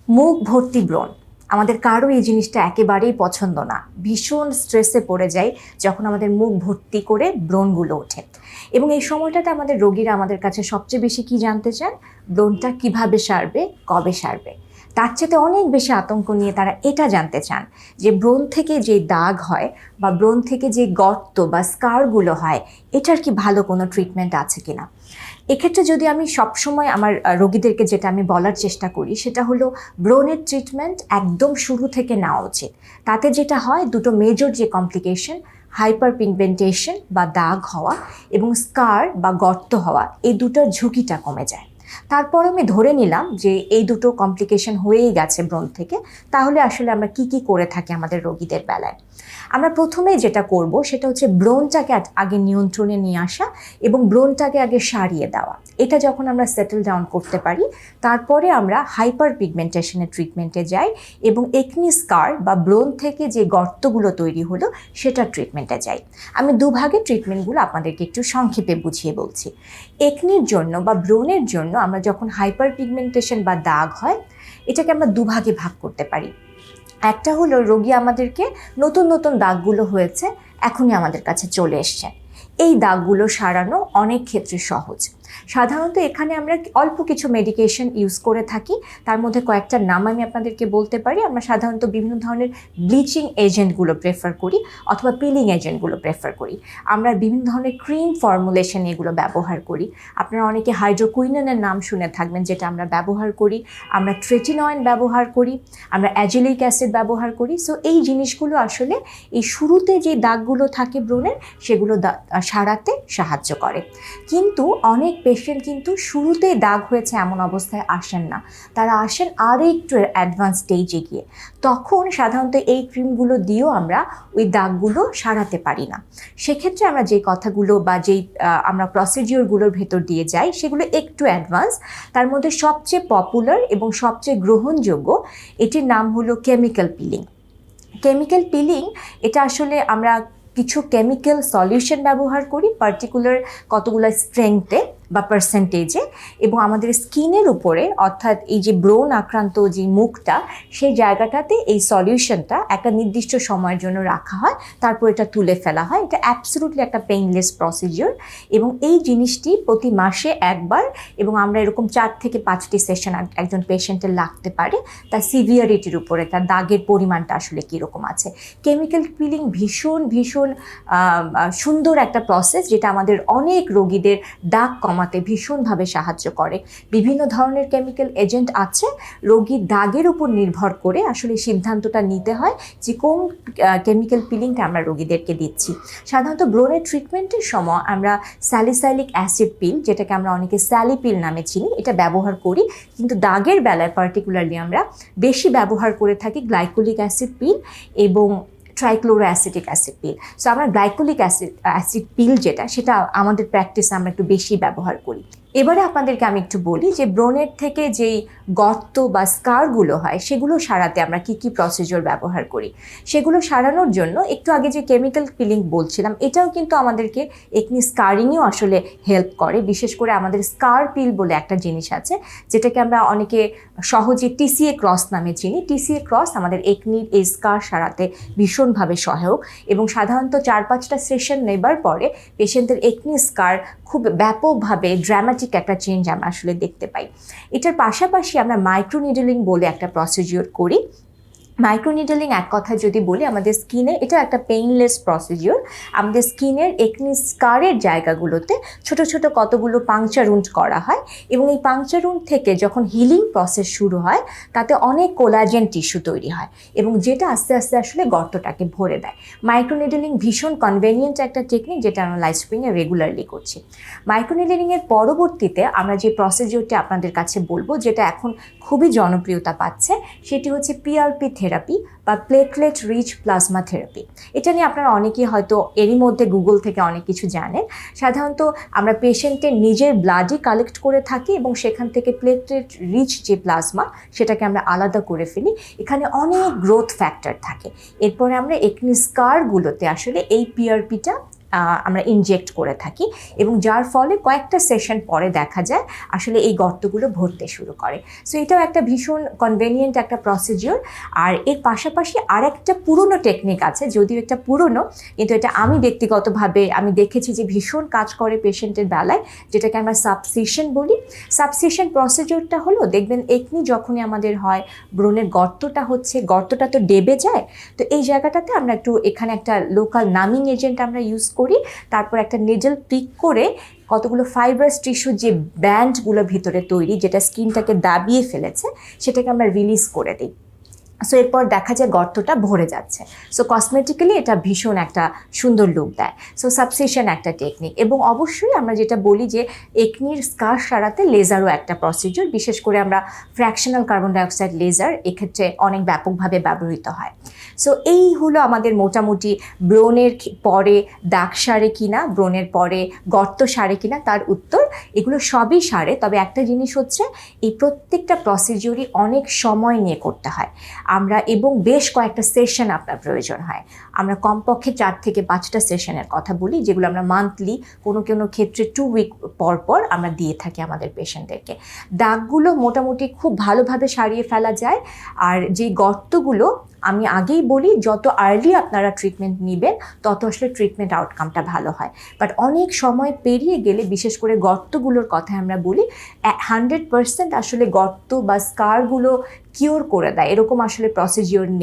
মুখ ভর্তি ব্রণ, আমাদের কারো এই জিনিসটা একেবারেই পছন্দ না। ভীষণ স্ট্রেসে পড়ে যাই যখন আমাদের মুখ ভর্তি করে ব্রণগুলো ওঠে। এবং এই সময়টাতে আমাদের রোগীরা আমাদের কাছে সবচেয়ে বেশি কি জানতে চান? ব্রণটা কিভাবে সারবে, কবে সারবে। তার চেয়ে অনেক বেশি আতঙ্ক নিয়ে তারা এটা জানতে চান যে ব্রণ থেকে যে দাগ হয় বা ব্রণ থেকে যে গর্ত বা স্কারগুলো হয়, এটার কি ভালো কোনো ট্রিটমেন্ট আছে কিনা। এক্ষেত্রে যদি আমি সবসময় আমার রোগীদেরকে যেটা আমি বলার চেষ্টা করি সেটা হলো ব্রণের ট্রিটমেন্ট একদম শুরু থেকে নেওয়া উচিত। তাতে যেটা হয়, দুটো মেজর যে কমপ্লিকেশন, হাইপার পিগমেন্টেশন বা দাগ হওয়া এবং স্কার বা গর্ত হওয়া, এই দুটোর ঝুঁকিটা কমে যায়। তারপর আমি ধরে নিলাম যে এই দুটো কমপ্লিকেশন হয়েই গেছে ব্রণ থেকে, তাহলে আসলে আমরা কি কি করে থাকি আমাদের রোগীদের বেলায়। আমরা প্রথমেই যেটা করব সেটা হচ্ছে ব্রণটাকে আগে নিয়ন্ত্রণে নিয়ে আসা এবং ব্রণটাকে আগে সারিয়ে দেওয়া। এটা যখন আমরা সেটেল ডাউন করতে পারি, তারপরে আমরা হাইপার পিগমেন্টেশনের ট্রিটমেন্টে যাই এবং একনি স্কার বা ব্রণ থেকে যে গর্তগুলো তৈরি হলো সেটার ট্রিটমেন্টে যাই। আমি দুভাগে ট্রিটমেন্টগুলো আপনাদেরকে একটু সংক্ষেপে বুঝিয়ে বলছি। একনির জন্য বা ব্রণের জন্য আমরা যখন হাইপার পিগমেন্টেশন বা দাগ হয়, এটাকে আমরা দুভাগে ভাগ করতে পারি। একটা হলো রোগী আমাদেরকে নতুন নতুন দাগগুলো হয়েছে, এখনই আমাদের কাছে চলে এসছে। এই দাগগুলো সারানো অনেক ক্ষেত্রে সহজ। সাধারণত এখানে আমরা অল্প কিছু মেডিকেশন ইউজ করে থাকি। তার মধ্যে কয়েকটা নাম আমি আপনাদেরকে বলতে পারি। আমরা সাধারণত বিভিন্ন ধরনের ব্লিচিং এজেন্টগুলো প্রেফার করি অথবা পিলিং এজেন্টগুলো প্রেফার করি। আমরা বিভিন্ন ধরনের ক্রিম ফর্মুলেশন এগুলো ব্যবহার করি। আপনারা অনেকে হাইড্রোকুইনোনের নাম শুনে থাকবেন, যেটা আমরা ব্যবহার করি। আমরা ট্রেটিনয়েন ব্যবহার করি, আমরা অ্যাজিলিক অ্যাসিড ব্যবহার করি। সো এই জিনিসগুলো আসলে এই শুরুতে যে দাগগুলো থাকে ব্রণের, সেগুলো সারাতে সাহায্য করে। কিন্তু অনেক পেশেন্ট কিন্তু শুরুতেই দাগ হয়েছে এমন অবস্থায় আসেন না, তারা আসেন আরও একটু অ্যাডভান্স স্টেজে গিয়ে। তখন সাধারণত এই ক্রিমগুলো দিয়েও আমরা ওই দাগগুলো সারাতে পারি না। সেক্ষেত্রে আমরা যে কথাগুলো বা যেই আমরা প্রসিডিওরগুলোর ভেতর দিয়ে যাই, সেগুলো একটু অ্যাডভান্স। তার মধ্যে সবচেয়ে পপুলার এবং সবচেয়ে গ্রহণযোগ্য এটির নাম হলো কেমিক্যাল পিলিং। কেমিক্যাল পিলিং এটা আসলে আমরা কিছু কেমিক্যাল সলিউশন ব্যবহার করি পার্টিকুলার কতগুলো স্ট্রেংথে বা পার্সেন্টেজে, এবং আমাদের স্কিনের উপরে, অর্থাৎ এই যে ব্রণ আক্রান্ত যে মুখটা, সেই জায়গাটাতে এই সলিউশনটা একটা নির্দিষ্ট সময়ের জন্য রাখা হয়, তারপর এটা তুলে ফেলা হয়। এটা অ্যাবসলিউটলি একটা পেইনলেস প্রসিডিওর এবং এই জিনিসটি প্রতি মাসে একবার, এবং আমরা এরকম 4 থেকে 5টি সেশন একজন পেশেন্টের লাগতে পারে, তার সিভিয়ারিটির উপরে, তার দাগের পরিমাণটা আসলে কীরকম আছে। কেমিক্যাল পিলিং ভীষণ ভীষণ সুন্দর একটা প্রসেস, যেটা আমাদের অনেক রোগীদের দাগ কমাতে ভীষণভাবে সাহায্য করে। বিভিন্ন ধরনের কেমিক্যাল এজেন্ট আছে, রোগীর দাগের উপর নির্ভর করে আসলে সিদ্ধান্তটা নিতে হয় যে কোন কেমিক্যাল পিলিংটা আমরা রোগীদেরকে দিচ্ছি। সাধারণত ব্রণের ট্রিটমেন্টের সময় আমরা স্যালিসাইলিক অ্যাসিড পিল, যেটাকে আমরা অনেকে স্যালি পিল নামে চিনি, এটা ব্যবহার করি। কিন্তু দাগের বেলায় পার্টিকুলারলি আমরা বেশি ব্যবহার করে থাকি গ্লাইকোলিক অ্যাসিড পিল এবং ট্রাইক্লোরোঅ্যাসিটিক অ্যাসিড পিল। সো আমরা গ্লাইকোলিক অ্যাসিড পিল যেটা, সেটা আমাদের প্র্যাকটিসে আমরা একটু বেশি ব্যবহার করি। এবারে আপনাদেরকে আমি একটু বলি যে ব্রণের থেকে যেই গর্ত বা স্কারগুলো হয়, সেগুলো সারাতে আমরা কি কি প্রসিডিওর ব্যবহার করি। সেগুলো সারানোর জন্য একটু আগে যে কেমিক্যাল পিলিং বলছিলাম, এটাও কিন্তু আমাদেরকে একনি স্কারিংয়েও আসলে হেল্প করে। বিশেষ করে আমাদের স্কার পিল বলে একটা জিনিস আছে, যেটাকে আমরা অনেকে সহজে টিসিএ ক্রস নামে চিনি। টিসিএ ক্রস আমাদের একনির এই স্কার সারাতে ভীষণভাবে সহায়ক এবং সাধারণত 4-5টা সেশন নেবার পরে পেশেন্টদের একনি স্কার খুব ব্যাপকভাবে ড্রামাটিক একটা চেঞ্জ আমরা আসলে দেখতে পাই। এটার পাশাপাশি আমরা মাইক্রোনিডলিং বলে একটা প্রসিডিওর করি। মাইক্রোনিডলিং এক কথায় যদি বলি, আমাদের স্কিনে এটা একটা পেইনলেস প্রসিডিওর। আমাদের স্কিনের একনি স্কারের জায়গাগুলোতে ছোট ছোট কতগুলো পাংচার উন্ড করা হয় এবং এই পাংচার উন্ড থেকে যখন হিলিং প্রসেস শুরু হয়, তাতে অনেক কোলাজেন টিস্যু তৈরি হয় এবং যেটা আস্তে আস্তে আসলে গর্তটাকে ভরে দেয়। মাইক্রোনিডলিং ভীষণ কনভেনিয়েন্ট একটা টেকনিক, যেটা আমরা লাইফ স্প্রিংয়ে রেগুলারলি করছি। মাইক্রোনিডলিংয়ের পরবর্তীতে আমরা যে প্রসিডিওরটি আপনাদের কাছে বলবো, যেটা এখন খুবই জনপ্রিয়তা পাচ্ছে, সেটি হচ্ছে পিআরপি থেরাপি বা প্লেটলেট রিচ প্লাজমা থেরাপি। এটা নিয়ে আপনারা অনেকেই হয়তো এরই মধ্যে গুগল থেকে অনেক কিছু জানেন। সাধারণত আমরা পেশেন্টের নিজের ব্লাডই কালেক্ট করে থাকি এবং সেখান থেকে প্লেটলেট রিচ যে প্লাজমা, সেটাকে আমরা আলাদা করে ফেলি। এখানে অনেক গ্রোথ ফ্যাক্টর থাকে। এরপরে আমরা একনি স্কারগুলোতে আসলে এই পিআরপিটা আমরা ইনজেক্ট করে থাকি এবং যার ফলে কয়েকটা সেশন পরে দেখা যায় আসলে এই গর্তগুলো ভরতে শুরু করে। সো এটাও একটা ভীষণ কনভেনিয়েন্ট একটা প্রসিডিওর। আর এর পাশাপাশি আরেকটা পুরনো টেকনিক আছে, যদিও এটা পুরনো, কিন্তু এটা আমি ব্যক্তিগতভাবে আমি দেখেছি যে ভীষণ কাজ করে পেশেন্টের বেলায়, যেটাকে আমরা সাবসিশন বলি। সাবসিশন প্রসিডিওরটা হলো, দেখবেন একনি যখনই আমাদের হয়, ব্রণের গর্তটা তো ডেবে যায়, তো এই জায়গাটাতে আমরা একটু এখানে একটা লোকাল নামিং এজেন্ট আমরা ইউজ করি, তারপর একটা নেডল পিক করে কতগুলো ফাইবারাস টিস্যু যে ব্যান্ডগুলো ভিতরে তৈরি, যেটা স্কিনটাকে দাবিয়ে ফেলেছে, সেটাকে আমরা রিলিজ করে দিই। সো এরপর দেখা যায় গর্তটা ভরে যাচ্ছে। সো কসমেটিক্যালি এটা ভীষণ একটা সুন্দর লুক দেয়। সো সাবসিশন একটা টেকনিক। এবং অবশ্যই আমরা যেটা বলি যে একনির স্কার সারাতে লেজারও একটা প্রসিডিওর, বিশেষ করে আমরা ফ্র্যাকশনাল কার্বন ডাইঅক্সাইড লেজার এক্ষেত্রে অনেক ব্যাপকভাবে ব্যবহৃত হয়। সো এই হলো আমাদের মোটামুটি ব্রণের পরে দাগ সারে কিনা, ব্রণের পরে গর্ত সারে কিনা তার উত্তর। এগুলো সবই সারে, তবে একটা জিনিস হচ্ছে এই প্রত্যেকটা প্রসিডিওরই অনেক সময় নিয়ে করতে হয় আমরা, এবং বেশ কয়েকটা সেশন আপনার প্রয়োজন হয়। আমরা কমপক্ষে 4 থেকে 5টা সেশনের কথা বলি, যেগুলো আমরা মান্থলি, কোনো ক্ষেত্রে 2 উইক পর পর আমরা দিয়ে থাকি আমাদের পেশেন্টদেরকে। দাগগুলো মোটামুটি খুব ভালোভাবে সারিয়ে ফেলা যায়। আর যে গর্তগুলো, আমি আগেই বলি, যত আর্লি আপনারা ট্রিটমেন্ট নেবেন তত আসলে ট্রিটমেন্ট আউটকামটা ভালো হয়। বাট অনেক সময় পেরিয়ে গেলে, বিশেষ করে গর্তগুলোর কথা আমরা বলি, 100% আসলে গর্ত বা স্কারগুলো কিওর করে দেয় এরকম আসলে প্রসিডিওর নেই।